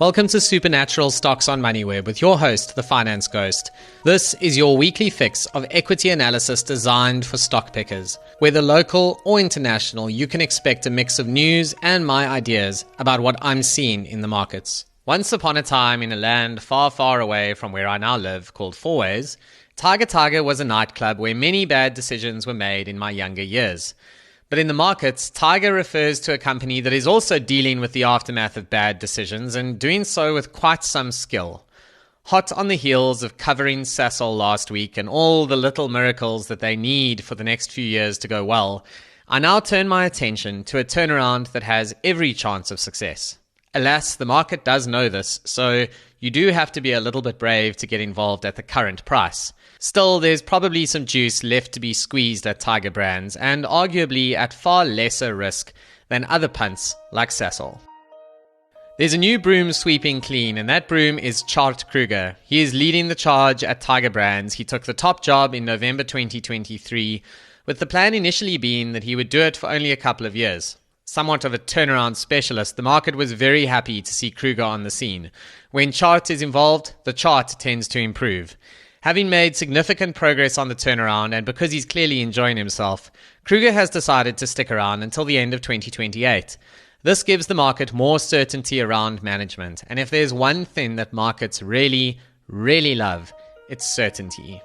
Welcome to Supernatural Stocks on Moneyweb with your host, the Finance Ghost. This is your weekly fix of equity analysis designed for stock pickers. Whether local or international, you can expect a mix of news and my ideas about what I'm seeing in the markets. Once upon a time in a land far, far away from where I now live called Fourways, Tiger was a nightclub where many bad decisions were made in my younger years. But in the markets, Tiger refers to a company that is also dealing with the aftermath of bad decisions and doing so with quite some skill. Hot on the heels of covering Sasol last week and all the little miracles that they need for the next few years to go well, I now turn my attention to a turnaround that has every chance of success. Alas, the market does know this, so you do have to be a little bit brave to get involved at the current price. Still, there's probably some juice left to be squeezed at Tiger Brands, and arguably at far lesser risk than other punts like Sasol. There's a new broom sweeping clean, and that broom is Chart Kruger. He is leading the charge at Tiger Brands. He took the top job in November 2023, with the plan initially being that he would do it for only a couple of years. Somewhat of a turnaround specialist, the market was very happy to see Kruger on the scene. When Chart is involved, the chart tends to improve. Having made significant progress on the turnaround, and because he's clearly enjoying himself, Kruger has decided to stick around until the end of 2028. This gives the market more certainty around management, and if there's one thing that markets really, really love, it's certainty.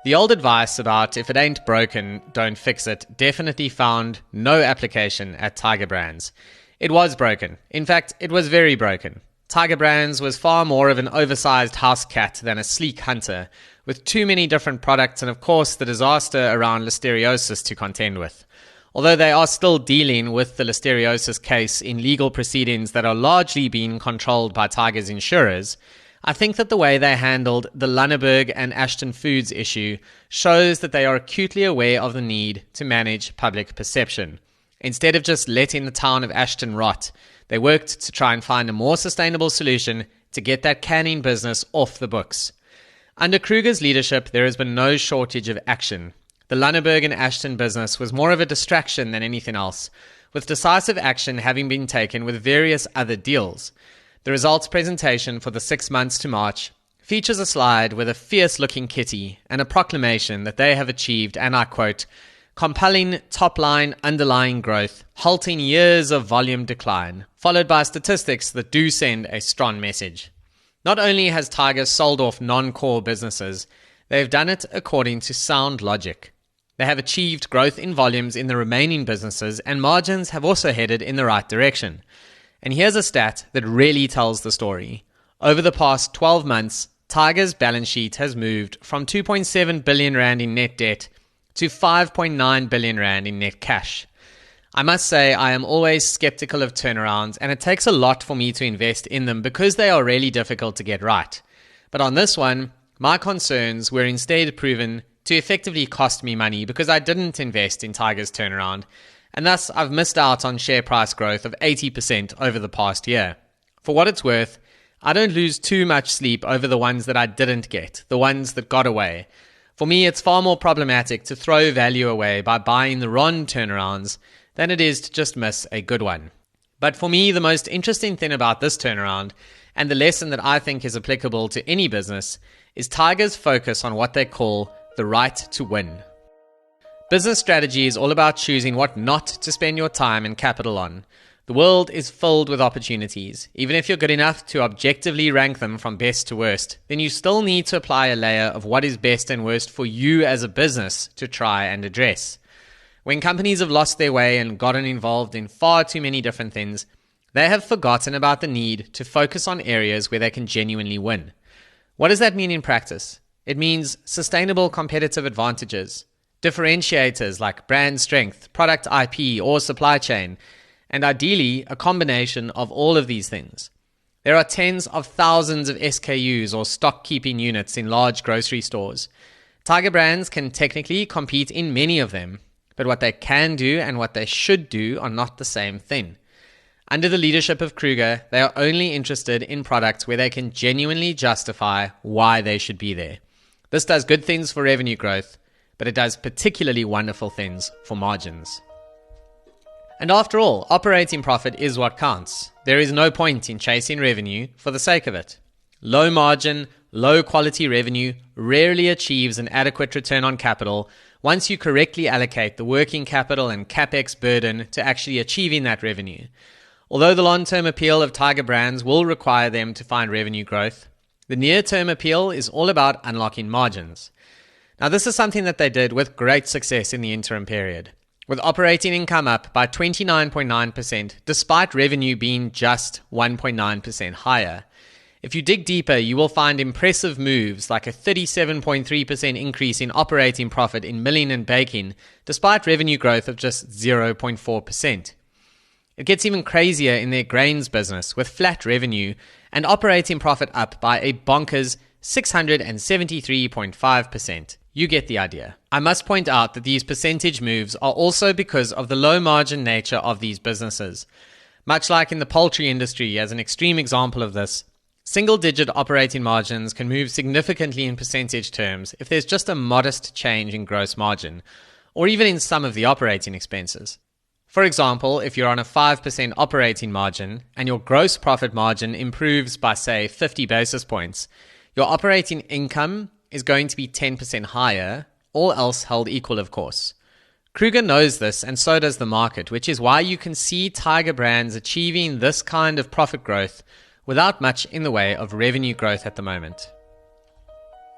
The old advice about if it ain't broken, don't fix it definitely found no application at Tiger Brands. It was broken. In fact, it was very broken. Tiger Brands was far more of an oversized house cat than a sleek hunter, with too many different products and of course the disaster around listeriosis to contend with. Although they are still dealing with the listeriosis case in legal proceedings that are largely being controlled by Tiger's insurers, I think that the way they handled the Lunenburg and Ashton Foods issue shows that they are acutely aware of the need to manage public perception. Instead of just letting the town of Ashton rot, they worked to try and find a more sustainable solution to get that canning business off the books. Under Kruger's leadership, there has been no shortage of action. The Lunenburg and Ashton business was more of a distraction than anything else, with decisive action having been taken with various other deals. The results presentation for the 6 months to March features a slide with a fierce-looking kitty and a proclamation that they have achieved, and I quote, compelling top-line underlying growth, halting years of volume decline, followed by statistics that do send a strong message. Not only has Tiger sold off non-core businesses, they've done it according to sound logic. They have achieved growth in volumes in the remaining businesses, and margins have also headed in the right direction. And here's a stat that really tells the story. Over the past 12 months, Tiger's balance sheet has moved from 2.7 billion rand in net debt to 5.9 billion rand in net cash. I must say I am always skeptical of turnarounds, and it takes a lot for me to invest in them because they are really difficult to get right. But on this one, my concerns were instead proven to effectively cost me money because I didn't invest in Tiger's turnaround, and thus I've missed out on share price growth of 80% over the past year. For what it's worth, I don't lose too much sleep over the ones that I didn't get, the ones that got away. For me, it's far more problematic to throw value away by buying the wrong turnarounds than it is to just miss a good one. But for me, the most interesting thing about this turnaround, and the lesson that I think is applicable to any business, is Tiger's focus on what they call the right to win. Business strategy is all about choosing what not to spend your time and capital on. The world is filled with opportunities. Even if you're good enough to objectively rank them from best to worst, then you still need to apply a layer of what is best and worst for you as a business to try and address. When companies have lost their way and gotten involved in far too many different things, they have forgotten about the need to focus on areas where they can genuinely win. What does that mean in practice? It means sustainable competitive advantages, differentiators like brand strength, product IP, or supply chain, and ideally a combination of all of these things. There are tens of thousands of SKUs or stock keeping units in large grocery stores. Tiger Brands can technically compete in many of them, but what they can do and what they should do are not the same thing. Under the leadership of Kruger, they are only interested in products where they can genuinely justify why they should be there. This does good things for revenue growth, but it does particularly wonderful things for margins. And after all, operating profit is what counts. There is no point in chasing revenue for the sake of it. Low margin, low quality revenue rarely achieves an adequate return on capital once you correctly allocate the working capital and capex burden to actually achieving that revenue. Although the long-term appeal of Tiger Brands will require them to find revenue growth, the near-term appeal is all about unlocking margins. Now, this is something that they did with great success in the interim period, with operating income up by 29.9% despite revenue being just 1.9% higher. If you dig deeper, you will find impressive moves like a 37.3% increase in operating profit in milling and baking despite revenue growth of just 0.4%. It gets even crazier in their grains business with flat revenue and operating profit up by a bonkers 673.5%. You get the idea. I must point out that these percentage moves are also because of the low margin nature of these businesses. Much like in the poultry industry as an extreme example of this, single-digit operating margins can move significantly in percentage terms if there's just a modest change in gross margin, or even in some of the operating expenses. For example, if you're on a 5% operating margin and your gross profit margin improves by, say, 50 basis points, your operating income is going to be 10% higher, all else held equal, of course. Kruger knows this, and so does the market, which is why you can see Tiger Brands achieving this kind of profit growth without much in the way of revenue growth at the moment.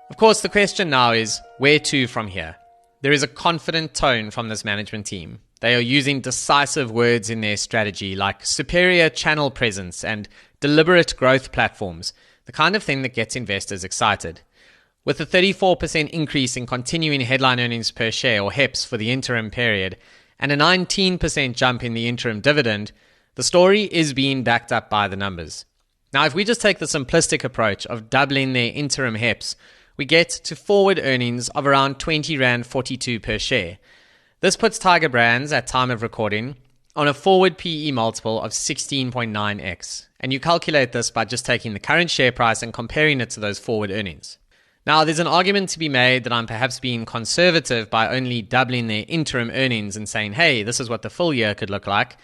Of course, the question now is, where to from here? There is a confident tone from this management team. They are using decisive words in their strategy like superior channel presence and deliberate growth platforms, the kind of thing that gets investors excited. With a 34% increase in continuing headline earnings per share, or HEPS, for the interim period, and a 19% jump in the interim dividend, the story is being backed up by the numbers. Now, if we just take the simplistic approach of doubling their interim HEPS, we get to forward earnings of around R20.42 per share. This puts Tiger Brands, at time of recording, on a forward PE multiple of 16.9x. And you calculate this by just taking the current share price and comparing it to those forward earnings. Now, there's an argument to be made that I'm perhaps being conservative by only doubling their interim earnings and saying, hey, this is what the full year could look like,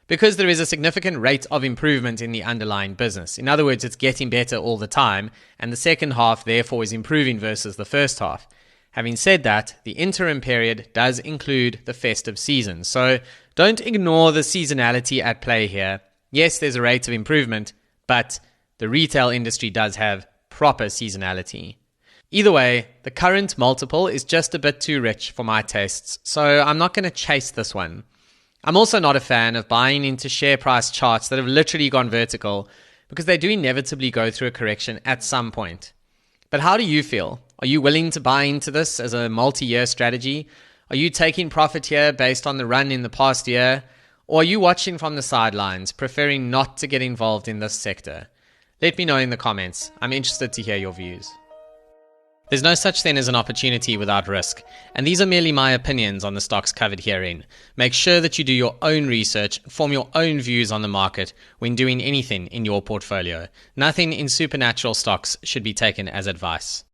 because there is a significant rate of improvement in the underlying business. In other words, it's getting better all the time, and the second half, therefore, is improving versus the first half. Having said that, the interim period does include the festive season, so don't ignore the seasonality at play here. Yes, there's a rate of improvement, but the retail industry does have proper seasonality. Either way, the current multiple is just a bit too rich for my tastes, so I'm not going to chase this one. I'm also not a fan of buying into share price charts that have literally gone vertical because they do inevitably go through a correction at some point. But how do you feel? Are you willing to buy into this as a multi-year strategy? Are you taking profit here based on the run in the past year? Or are you watching from the sidelines, preferring not to get involved in this sector? Let me know in the comments. I'm interested to hear your views. There's no such thing as an opportunity without risk, and these are merely my opinions on the stocks covered herein. Make sure that you do your own research, form your own views on the market when doing anything in your portfolio. Nothing in supernatural stocks should be taken as advice.